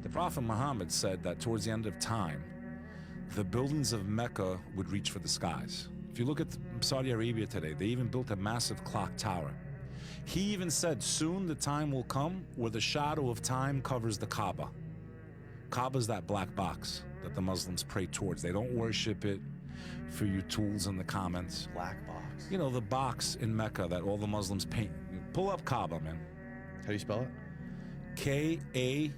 The Prophet Muhammad said that towards the end of time, the buildings of Mecca would reach for the skies. If you look at Saudi Arabia today, they even built a massive clock tower. He even said, soon the time will come where the shadow of time covers the Kaaba. Kaaba is that black box that the Muslims pray towards. They don't worship it for your tools in the comments. Black box. You know, the box in Mecca that all the Muslims paint. Pull up Kaaba, man. How do you spell it? K-A-B-A-A.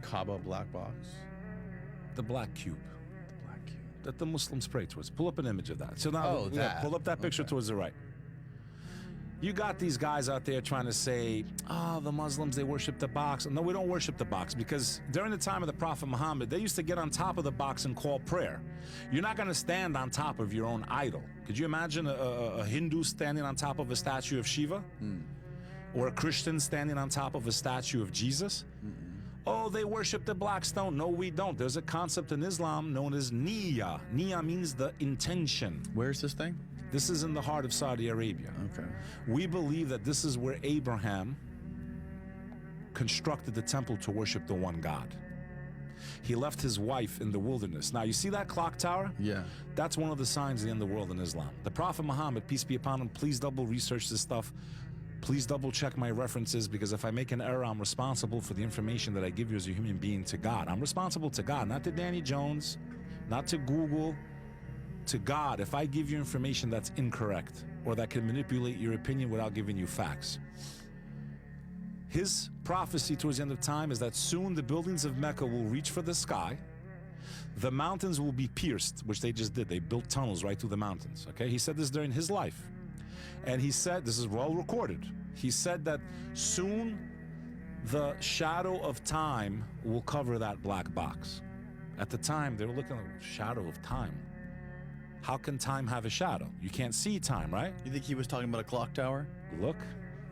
Kaaba black box. The black cube. The black cube. That the Muslims pray towards. Pull up an image of that. So now, Oh, that. pull up that picture towards the right. You got these guys out there trying to say, the Muslims, they worship the box. No, we don't worship the box, because during the time of the Prophet Muhammad, they used to get on top of the box and call prayer. You're not going to stand on top of your own idol. Could you imagine a Hindu standing on top of a statue of Shiva? Or a Christian standing on top of a statue of Jesus? Oh, they worship the black stone. No, we don't. There's a concept in Islam known as niyyah. Niyyah means the intention. Where's this thing? This is in the heart of Saudi Arabia. Okay. We believe that this is where Abraham constructed the temple to worship the one God. He left his wife in the wilderness. Now, you see that clock tower? Yeah. That's one of the signs of the end of the world in Islam. The Prophet Muhammad, peace be upon him, please double research this stuff. Please double check my references, because if I make an error, I'm responsible for the information that I give you as a human being to God. I'm responsible to God, not to Danny Jones, not to Google, to God. If I give you information that's incorrect or that can manipulate your opinion without giving you facts. His prophecy towards the end of time is that soon the buildings of Mecca will reach for the sky. The mountains will be pierced, which they just did. They built tunnels right through the mountains, okay? He said this during his life. And he said, this is well recorded, he said that soon the shadow of time will cover that black box. At the time, they were looking at the shadow of time. How can time have a shadow? You can't see time, right? You think he was talking about a clock tower? Look,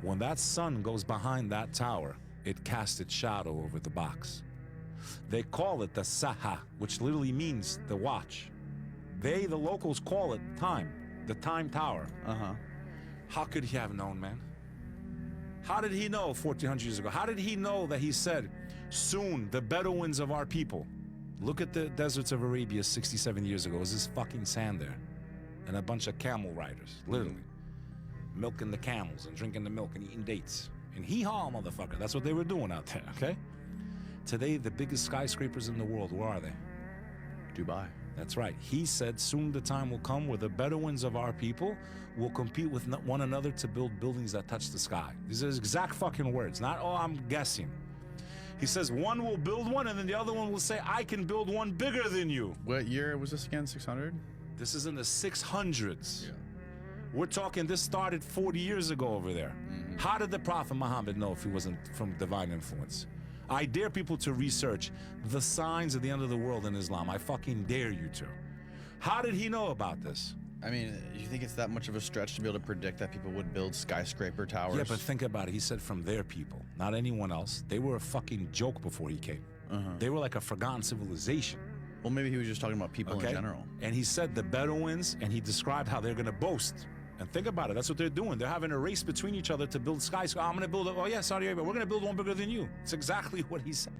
when that sun goes behind that tower, it casts its shadow over the box. They call it the saha, which literally means the watch. They, the locals, call it time, the time tower. How could he have known, man? How did he know 1,400 years ago? How did he know that he said, soon the Bedouins of our people? Look at the deserts of Arabia 67 years ago. It was this fucking sand there. And a bunch of camel riders, literally. Milking the camels and drinking the milk and eating dates. And hee-haw, motherfucker. That's what they were doing out there, okay? Today, the biggest skyscrapers in the world, where are they? Dubai. That's right. He said, soon the time will come where the Bedouins of our people will compete with one another to build buildings that touch the sky. These are his exact fucking words, not, oh, I'm guessing. He says one will build one, and then the other one will say, I can build one bigger than you. What year was this again, 600? This is in the 600s. Yeah. We're talking, this started 40 years ago over there. How did the Prophet Muhammad know if he wasn't from divine influence? I dare people to research the signs of the end of the world in Islam. I fucking dare you to. How did he know about this? I mean, you think it's that much of a stretch to be able to predict that people would build skyscraper towers? Yeah, but think about it. He said from their people, not anyone else. They were a fucking joke before he came. They were like a forgotten civilization. Well, maybe he was just talking about people in general. And he said the Bedouins, and he described how they're going to boast. And think about it. That's what they're doing. They're having a race between each other to build skyscrapers. I'm going to build, oh yeah, Saudi Arabia, we're going to build one bigger than you. It's exactly what he said.